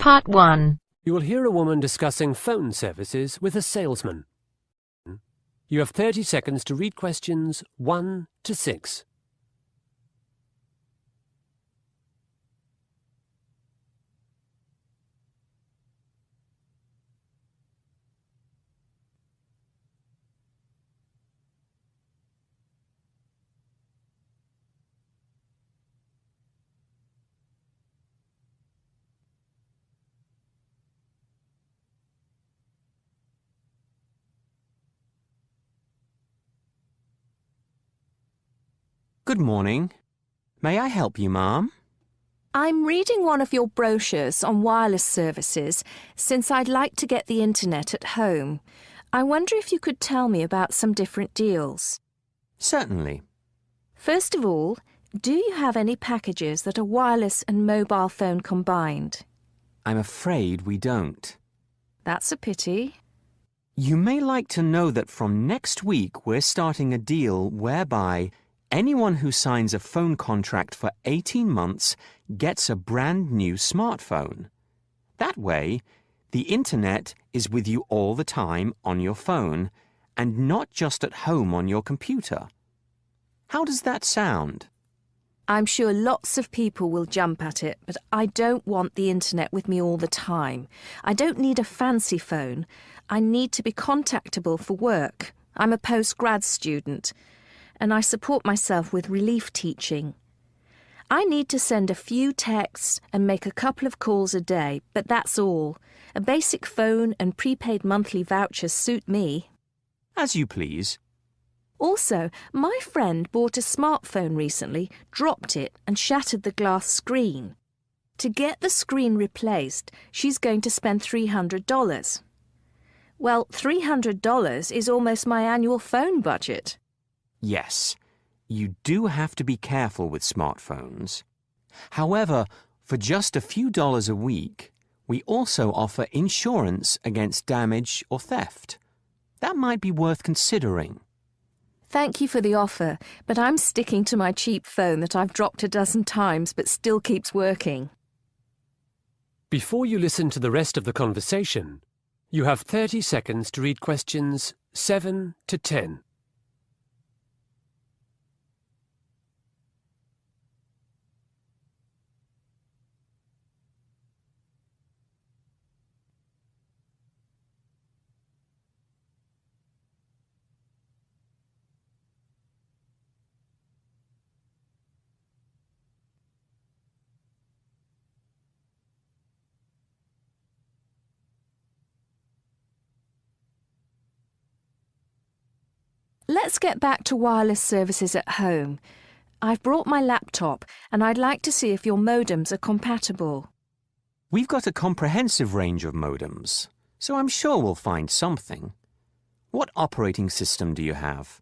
Part 1. You will hear a woman discussing phone services with a salesman. You have 30 seconds to read questions 1 to 6. Good morning. May I help you, ma'am? I'm reading one of your brochures on wireless services since I'd like to get the internet at home. I wonder if you could tell me about some different deals. Certainly. First of all, do you have any packages that are wireless and mobile phone combined? I'm afraid we don't. That's a pity. You may like to know that from next week we're starting a deal whereby anyone who signs a phone contract for 18 months gets a brand new smartphone. That way, the internet is with you all the time on your phone and not just at home on your computer. How does that sound? I'm sure lots of people will jump at it, but I don't want the internet with me all the time. I don't need a fancy phone. I need to be contactable for work. I'm a postgrad student, and I support myself with relief teaching. I need to send a few texts and make a couple of calls a day, but that's all. A basic phone and prepaid monthly vouchers suit me. As you please. Also, my friend bought a smartphone recently, dropped it and shattered the glass screen. To get the screen replaced, she's going to spend $300. Well, $300 is almost my annual phone budget. Yes, you do have to be careful with smartphones. However, for just a few dollars a week, we also offer insurance against damage or theft. That might be worth considering. Thank you for the offer, but I'm sticking to my cheap phone that I've dropped a dozen times but still keeps working. Before you listen to the rest of the conversation, you have 30 seconds to read questions 7 to 10. Let's get back to wireless services at home. I've brought my laptop and I'd like to see if your modems are compatible. We've got a comprehensive range of modems, so I'm sure we'll find something. What operating system do you have?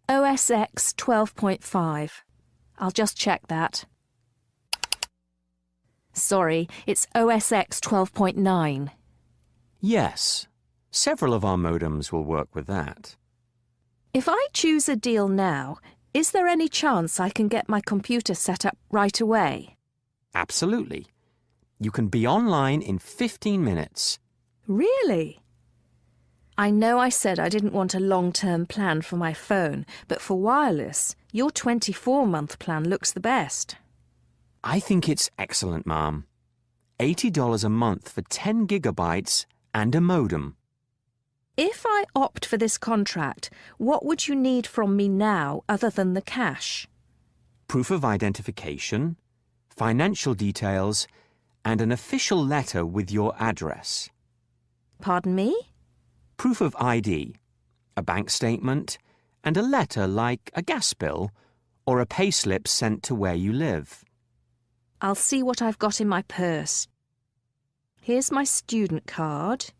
OS X 12.5. I'll just check that. Sorry, it's OS X 12.9. Yes, several of our modems will work with that. If I choose a deal now, is there any chance I can get my computer set up right away? Absolutely. You can be online in 15 minutes. Really? I know I said I didn't want a long-term plan for my phone, but for wireless, your 24-month plan looks the best. I think it's excellent, ma'am. $80 a month for 10 gigabytes and a modem. If I opt for this contract, what would you need from me now other than the cash? Proof of identification, financial details, and an official letter with your address. Pardon me? Proof of ID, a bank statement, and a letter like a gas bill or a payslip sent to where you live. I'll see what I've got in my purse. Here's my student card.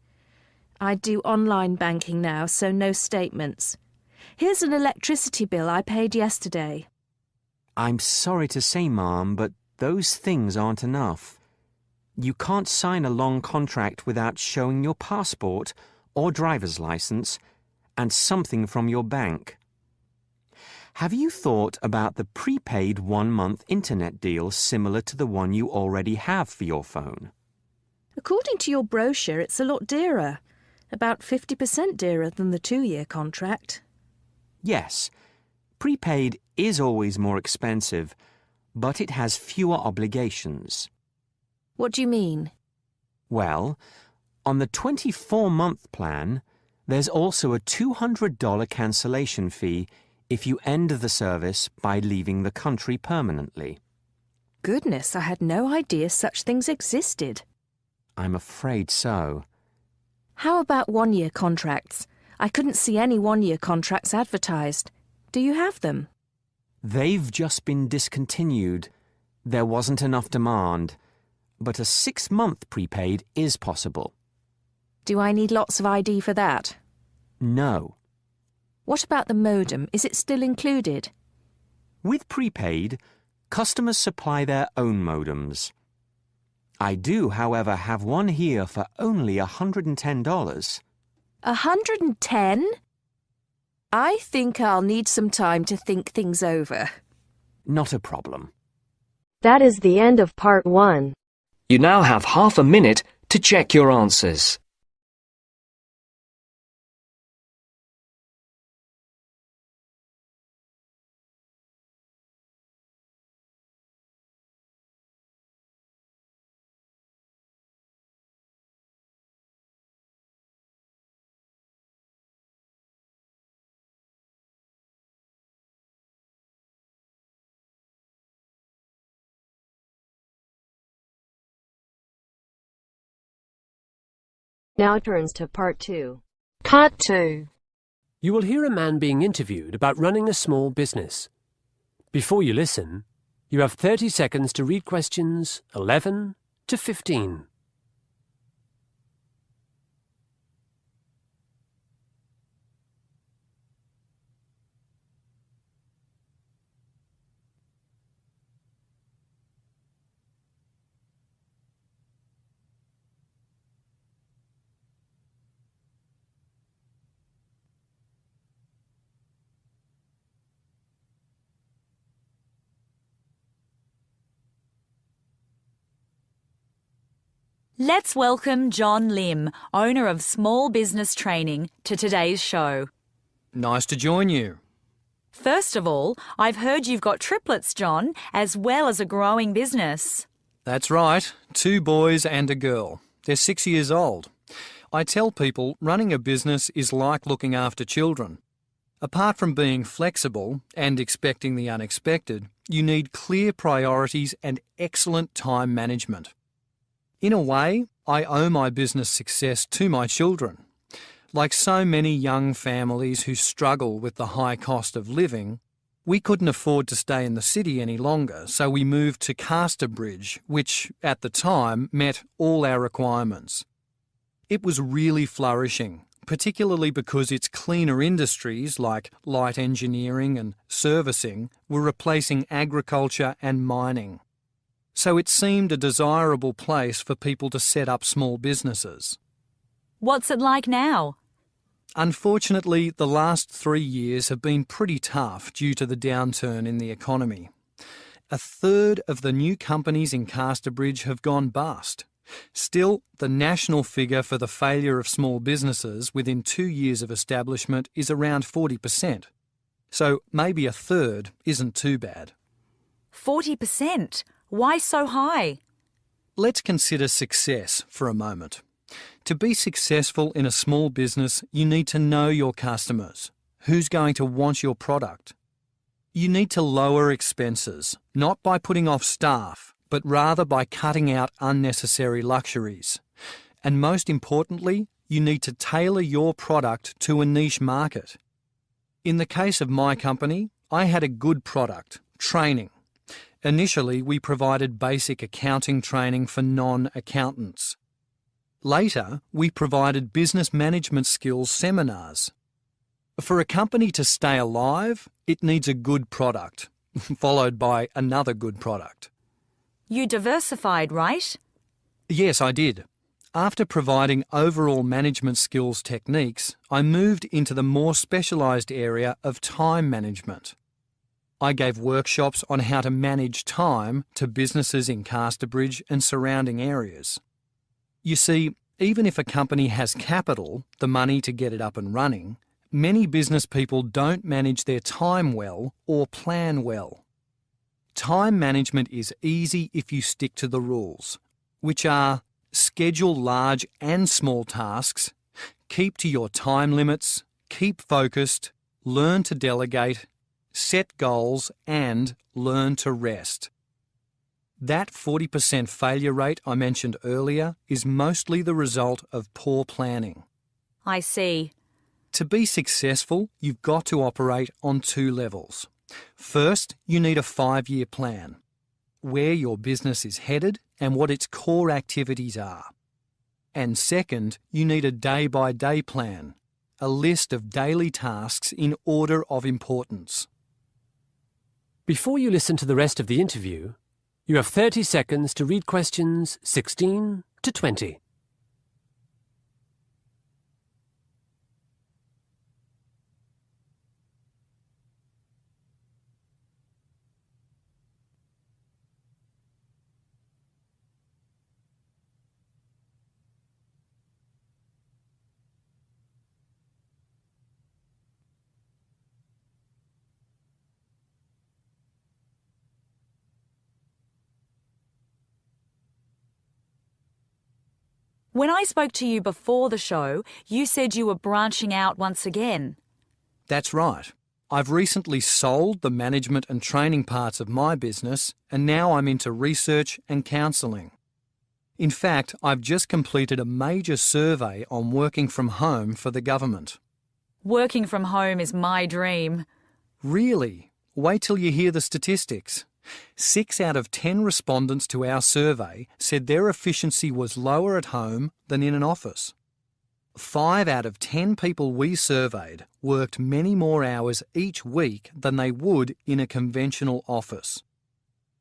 I do online banking now, so no statements. Here's an electricity bill I paid yesterday. I'm sorry to say, ma'am, but those things aren't enough. You can't sign a long contract without showing your passport or driver's license and something from your bank. Have you thought about the prepaid one-month internet deal similar to the one you already have for your phone? According to your brochure, it's a lot dearer. About 50% dearer than the 2-year contract. Yes, prepaid is always more expensive, but it has fewer obligations. What do you mean? Well, on the 24-month plan, there's also a $200 cancellation fee if you end the service by leaving the country permanently. Goodness, I had no idea such things existed. I'm afraid so. How about 1-year contracts? I couldn't see any 1-year contracts advertised. Do you have them? They've just been discontinued. There wasn't enough demand, but a 6-month prepaid is possible. Do I need lots of ID for that? No. What about the modem? Is it still included? With prepaid, customers supply their own modems. I do, however, have one here for only $110. 110? I think I'll need some time to think things over. Not a problem. That is the end of part 1. You now have half a minute to check your answers. Now turns to part 2. Part 2. You will hear a man being interviewed about running a small business. Before you listen, you have 30 seconds to read questions 11 to 15. Let's welcome John Lim, owner of Small Business Training, to today's show. Nice to join you. First of all, I've heard you've got triplets, John, as well as a growing business. That's right, 2 boys and a girl. They're 6 years old. I tell people running a business is like looking after children. Apart from being flexible and expecting the unexpected, you need clear priorities and excellent time management. In a way, I owe my business success to my children. Like so many young families who struggle with the high cost of living, we couldn't afford to stay in the city any longer, so we moved to Casterbridge, which, at the time, met all our requirements. It was really flourishing, particularly because its cleaner industries like light engineering and servicing were replacing agriculture and mining. So it seemed a desirable place for people to set up small businesses. What's it like now? Unfortunately, the last 3 years have been pretty tough due to the downturn in the economy. 1/3 of the new companies in Casterbridge have gone bust. Still, the national figure for the failure of small businesses within 2 years of establishment is around 40%. So maybe 1/3 isn't too bad. 40%? Why so high? Let's consider success for a moment. To be successful in a small business, you need to know your customers. Who's going to want your product? You need to lower expenses, not by putting off staff, but rather by cutting out unnecessary luxuries. And most importantly, you need to tailor your product to a niche market. In the case of my company, I had a good product, training. Initially, we provided basic accounting training for non-accountants. Later, we provided business management skills seminars. For a company to stay alive, it needs a good product, followed by another good product. You diversified, right? Yes, I did. After providing overall management skills techniques, I moved into the more specialised area of time management. I gave workshops on how to manage time to businesses in Casterbridge and surrounding areas. You see, even if a company has capital, the money to get it up and running, many business people don't manage their time well or plan well. Time management is easy if you stick to the rules, which are schedule large and small tasks, keep to your time limits, keep focused, learn to delegate, set goals, and learn to rest. That 40% failure rate I mentioned earlier is mostly the result of poor planning. I see. To be successful, you've got to operate on two levels. First, you need a 5-year plan, where your business is headed and what its core activities are. And second, you need a day-by-day plan, a list of daily tasks in order of importance. Before you listen to the rest of the interview, you have 30 seconds to read questions 16 to 20. When I spoke to you before the show, you said you were branching out once again. That's right. I've recently sold the management and training parts of my business, and now I'm into research and counselling. In fact, I've just completed a major survey on working from home for the government. Working from home is my dream. Really? Wait till you hear the statistics. 6 out of 10 respondents to our survey said their efficiency was lower at home than in an office. 5 out of 10 people we surveyed worked many more hours each week than they would in a conventional office.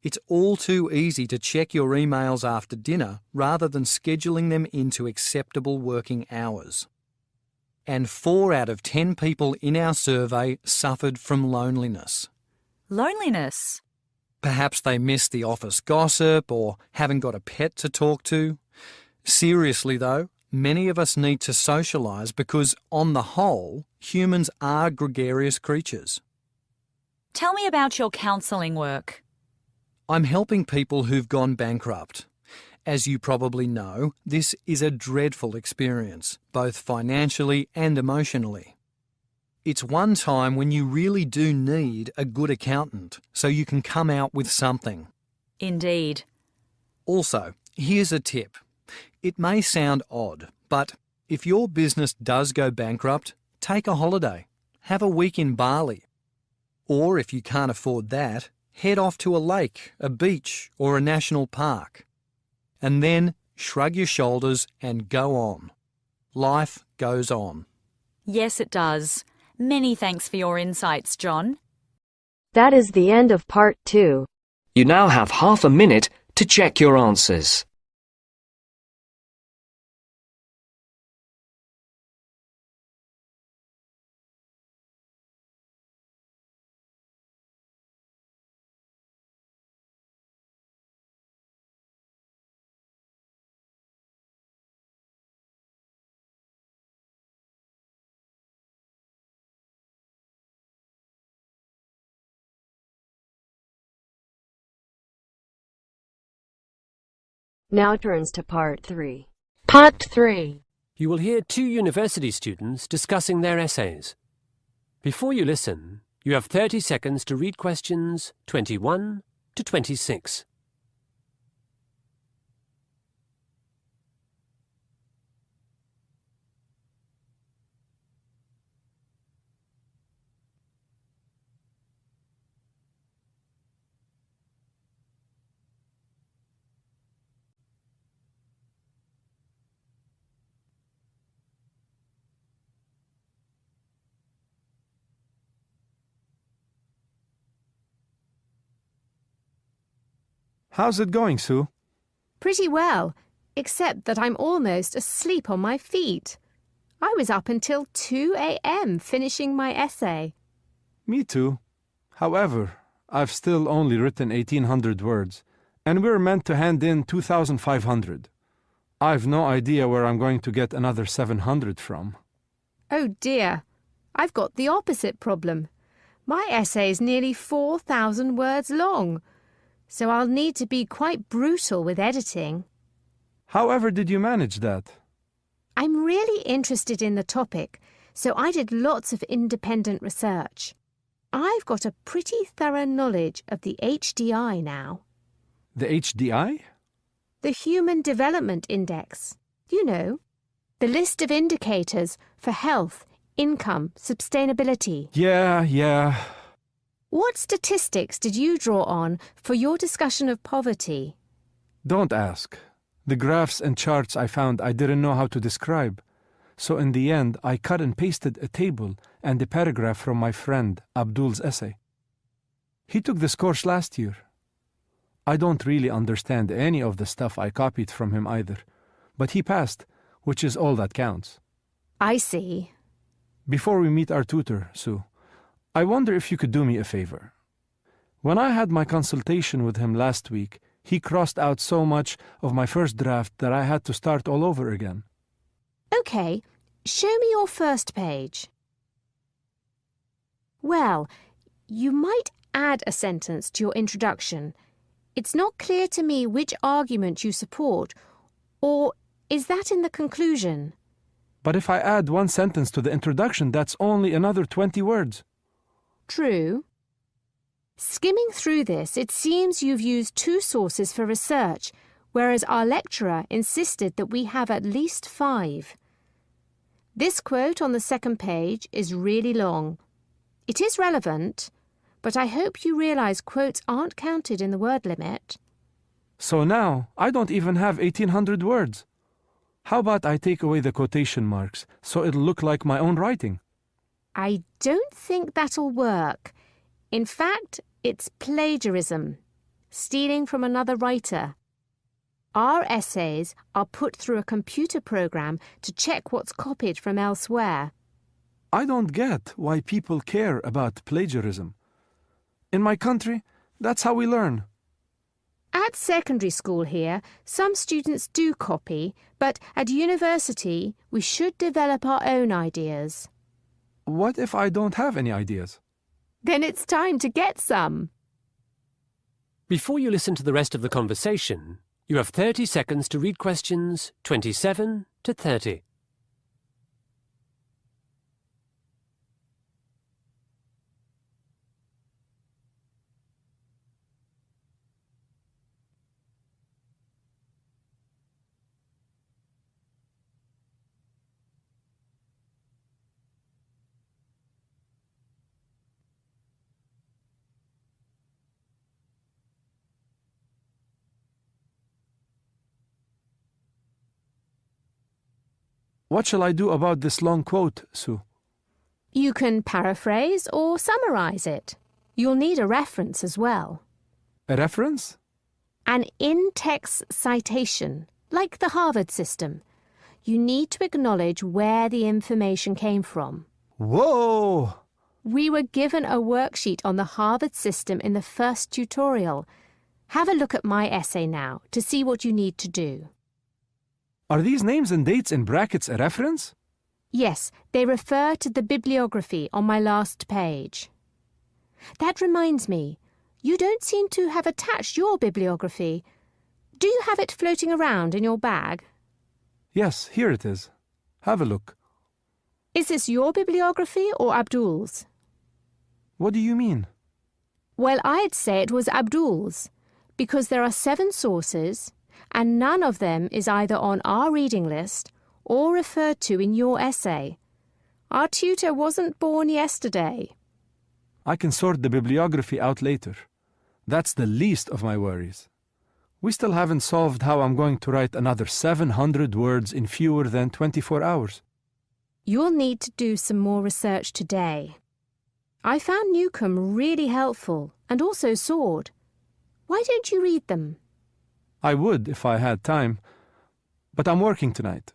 It's all too easy to check your emails after dinner rather than scheduling them into acceptable working hours. And 4 out of 10 people in our survey suffered from loneliness. Loneliness? Perhaps they miss the office gossip or haven't got a pet to talk to. Seriously though, many of us need to socialise because, on the whole, humans are gregarious creatures. Tell me about your counselling work. I'm helping people who've gone bankrupt. As you probably know, this is a dreadful experience, both financially and emotionally. It's one time when you really do need a good accountant so you can come out with something. Indeed. Also, here's a tip. It may sound odd, but if your business does go bankrupt, take a holiday. Have a week in Bali. Or if you can't afford that, head off to a lake, a beach, or a national park. And then shrug your shoulders and go on. Life goes on. Yes, it does. Many thanks for your insights, John. That is the end of part 2. You now have half a minute to check your answers. Now turns to part 3. Part 3. You will hear 2 university students discussing their essays. Before you listen, you have 30 seconds to read questions 21 to 26. How's it going, Sue? Pretty well, except that I'm almost asleep on my feet. I was up until 2 a.m. finishing my essay. Me too. However, I've still only written 1,800 words, and we're meant to hand in 2,500. I've no idea where I'm going to get another 700 from. Oh dear, I've got the opposite problem. My essay is nearly 4,000 words long, so I'll need to be quite brutal with editing. However did you manage that? I'm really interested in the topic, so I did lots of independent research. I've got a pretty thorough knowledge of the HDI now. The HDI? The Human Development Index. You know, the list of indicators for health, income, sustainability. Yeah. What statistics did you draw on for your discussion of poverty? Don't ask. The graphs and charts I found I didn't know how to describe. So in the end, I cut and pasted a table and a paragraph from my friend Abdul's essay. He took this course last year. I don't really understand any of the stuff I copied from him either, but he passed, which is all that counts. I see. Before we meet our tutor, Sue, I wonder if you could do me a favor. When I had my consultation with him last week, he crossed out so much of my first draft that I had to start all over again. OK, show me your first page. Well, you might add a sentence to your introduction. It's not clear to me which argument you support, or is that in the conclusion? But if I add one sentence to the introduction, that's only another 20 words. True. Skimming through this, it seems you've used 2 sources for research, whereas our lecturer insisted that we have at least 5. This quote on the second page is really long. It is relevant, but I hope you realise quotes aren't counted in the word limit. So now, I don't even have 1,800 words. How about I take away the quotation marks, so it'll look like my own writing? I don't think that'll work. In fact, it's plagiarism, stealing from another writer. Our essays are put through a computer program to check what's copied from elsewhere. I don't get why people care about plagiarism. In my country, that's how we learn. At secondary school here, some students do copy, but at university, we should develop our own ideas. What if I don't have any ideas? Then it's time to get some. Before you listen to the rest of the conversation, you have 30 seconds to read questions 27 to 30. What shall I do about this long quote, Sue? You can paraphrase or summarise it. You'll need a reference as well. A reference? An in-text citation, like the Harvard system. You need to acknowledge where the information came from. Whoa! We were given a worksheet on the Harvard system in the first tutorial. Have a look at my essay now to see what you need to do. Are these names and dates in brackets a reference? Yes, they refer to the bibliography on my last page. That reminds me, you don't seem to have attached your bibliography. Do you have it floating around in your bag? Yes, here it is. Have a look. Is this your bibliography or Abdul's? What do you mean? Well, I'd say it was Abdul's, because there are 7 sources, and none of them is either on our reading list or referred to in your essay. Our tutor wasn't born yesterday. I can sort the bibliography out later. That's the least of my worries. We still haven't solved how I'm going to write another 700 words in fewer than 24 hours. You'll need to do some more research today. I found Newcomb really helpful, and also Sword. Why don't you read them? I would if I had time, but I'm working tonight.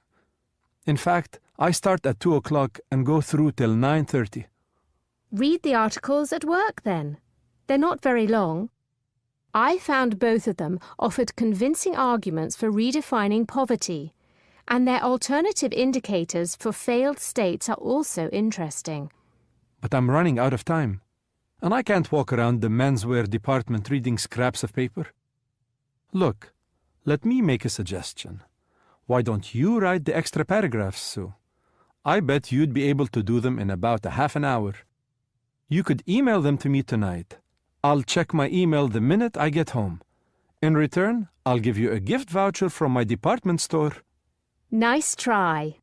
In fact, I start at 2 o'clock and go through till 9:30. Read the articles at work then. They're not very long. I found both of them offered convincing arguments for redefining poverty, and their alternative indicators for failed states are also interesting. But I'm running out of time, and I can't walk around the menswear department reading scraps of paper. Look, let me make a suggestion. Why don't you write the extra paragraphs, Sue? I bet you'd be able to do them in about a half an hour. You could email them to me tonight. I'll check my email the minute I get home. In return, I'll give you a gift voucher from my department store. Nice try.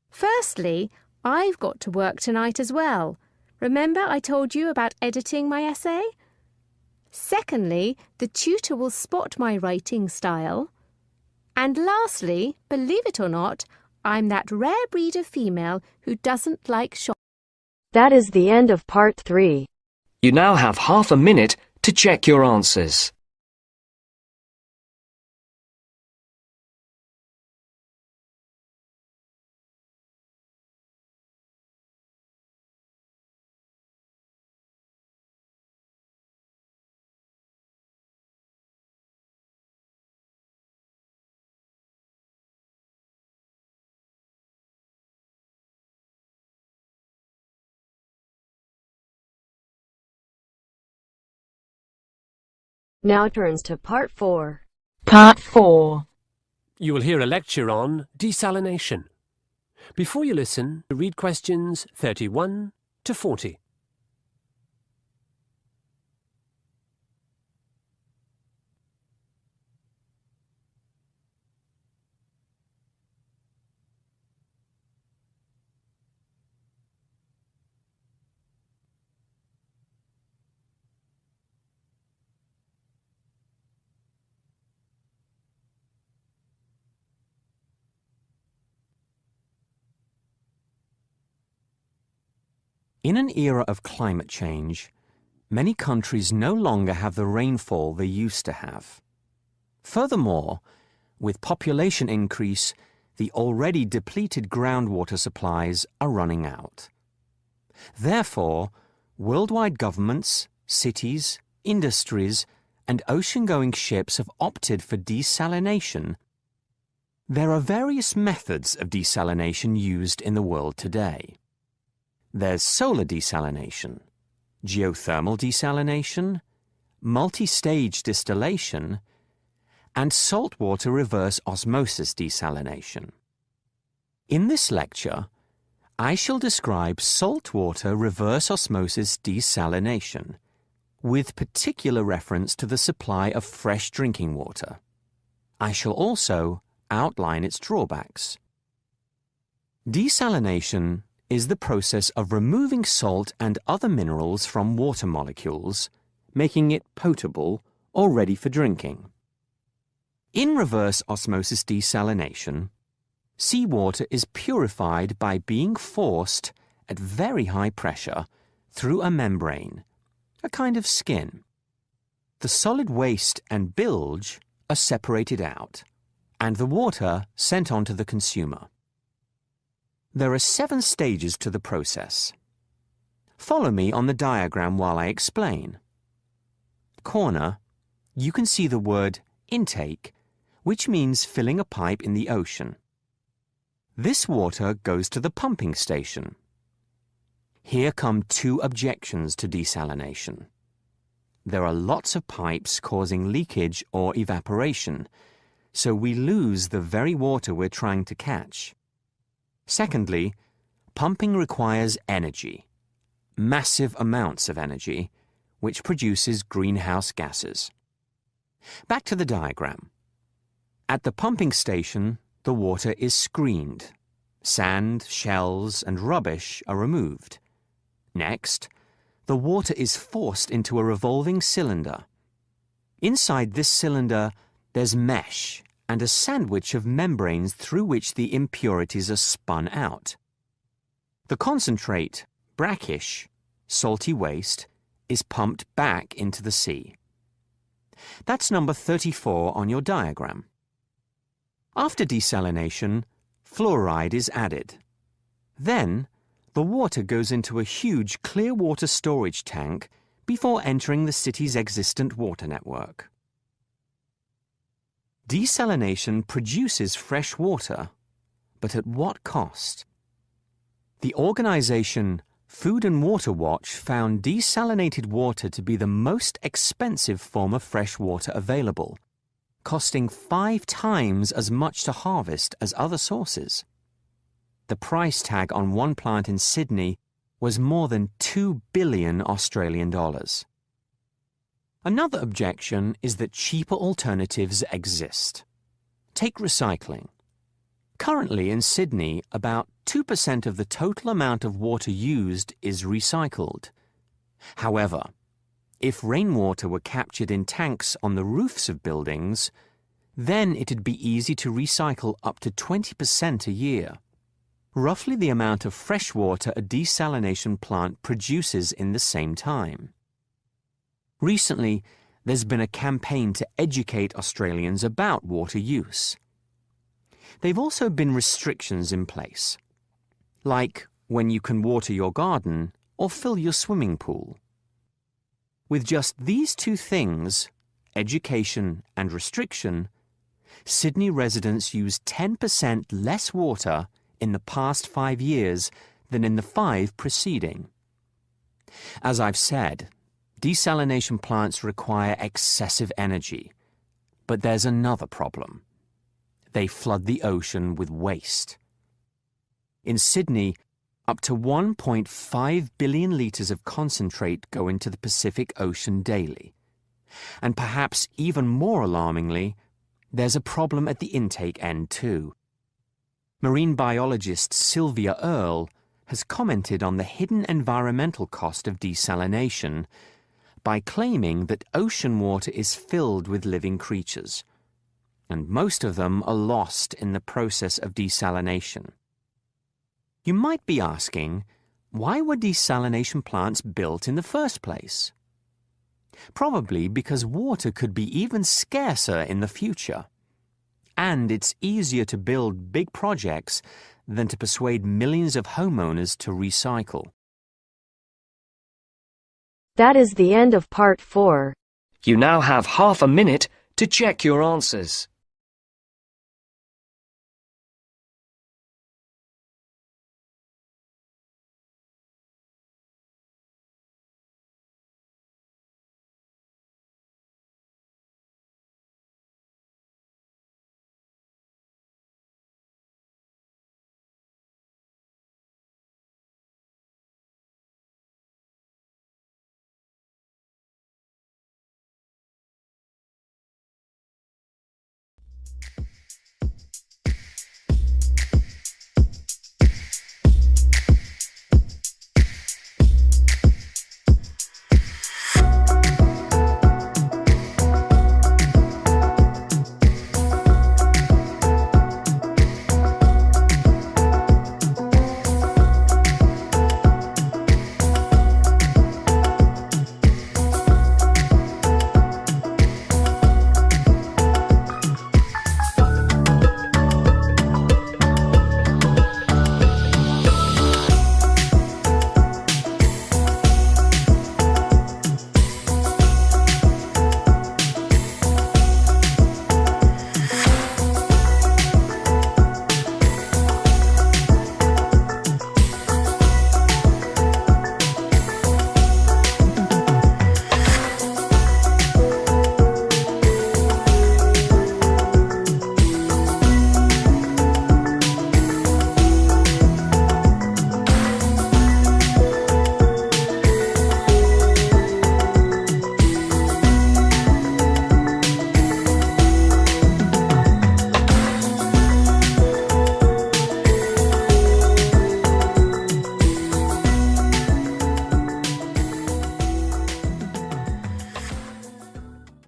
Firstly, I've got to work tonight as well. Remember I told you about editing my essay? Secondly, the tutor will spot my writing style. And lastly, believe it or not, I'm that rare breed of female who doesn't like shopping. That is the end of part 3. You now have half a minute to check your answers. Now turns to part 4. Part 4. You will hear a lecture on desalination. Before you listen, read questions 31 to 40. In an era of climate change, many countries no longer have the rainfall they used to have. Furthermore, with population increase, the already depleted groundwater supplies are running out. Therefore, worldwide governments, cities, industries, and ocean-going ships have opted for desalination. There are various methods of desalination used in the world today. There's solar desalination, geothermal desalination, multi-stage distillation, and saltwater reverse osmosis desalination. In this lecture, I shall describe saltwater reverse osmosis desalination, with particular reference to the supply of fresh drinking water. I shall also outline its drawbacks. Desalination is the process of removing salt and other minerals from water molecules, making it potable or ready for drinking. In reverse osmosis desalination, seawater is purified by being forced at very high pressure through a membrane, a kind of skin. The solid waste and bilge are separated out, and the water sent on to the consumer. There are 7 stages to the process. Follow me on the diagram while I explain. Corner, you can see the word intake, which means filling a pipe in the ocean. This water goes to the pumping station. Here come 2 objections to desalination. There are lots of pipes causing leakage or evaporation, so we lose the very water we're trying to catch. Secondly, pumping requires energy, massive amounts of energy, which produces greenhouse gases. Back to the diagram. At the pumping station, the water is screened. Sand, shells, and rubbish are removed. Next, the water is forced into a revolving cylinder. Inside this cylinder, there's mesh and a sandwich of membranes through which the impurities are spun out. The concentrate, brackish, salty waste, is pumped back into the sea. That's number 34 on your diagram. After desalination, fluoride is added. Then, the water goes into a huge clear water storage tank before entering the city's existent water network. Desalination produces fresh water, but at what cost? The organization Food and Water Watch found desalinated water to be the most expensive form of fresh water available, costing 5 times as much to harvest as other sources. The price tag on one plant in Sydney was more than 2 billion Australian dollars. Another objection is that cheaper alternatives exist. Take recycling. Currently in Sydney, about 2% of the total amount of water used is recycled. However, if rainwater were captured in tanks on the roofs of buildings, then it'd be easy to recycle up to 20% a year, roughly the amount of fresh water a desalination plant produces in the same time. Recently, there's been a campaign to educate Australians about water use. There've also been restrictions in place, like when you can water your garden or fill your swimming pool. With just these 2 things, education and restriction, Sydney residents use 10% less water in the past 5 years than in the 5 preceding. As I've said, desalination plants require excessive energy, but there's another problem. They flood the ocean with waste. In Sydney, up to 1.5 billion litres of concentrate go into the Pacific Ocean daily. And perhaps even more alarmingly, there's a problem at the intake end too. Marine biologist Sylvia Earle has commented on the hidden environmental cost of desalination by claiming that ocean water is filled with living creatures, and most of them are lost in the process of desalination. You might be asking, why were desalination plants built in the first place? Probably because water could be even scarcer in the future. And it's easier to build big projects than to persuade millions of homeowners to recycle. That is the end of part 4. You now have half a minute to check your answers.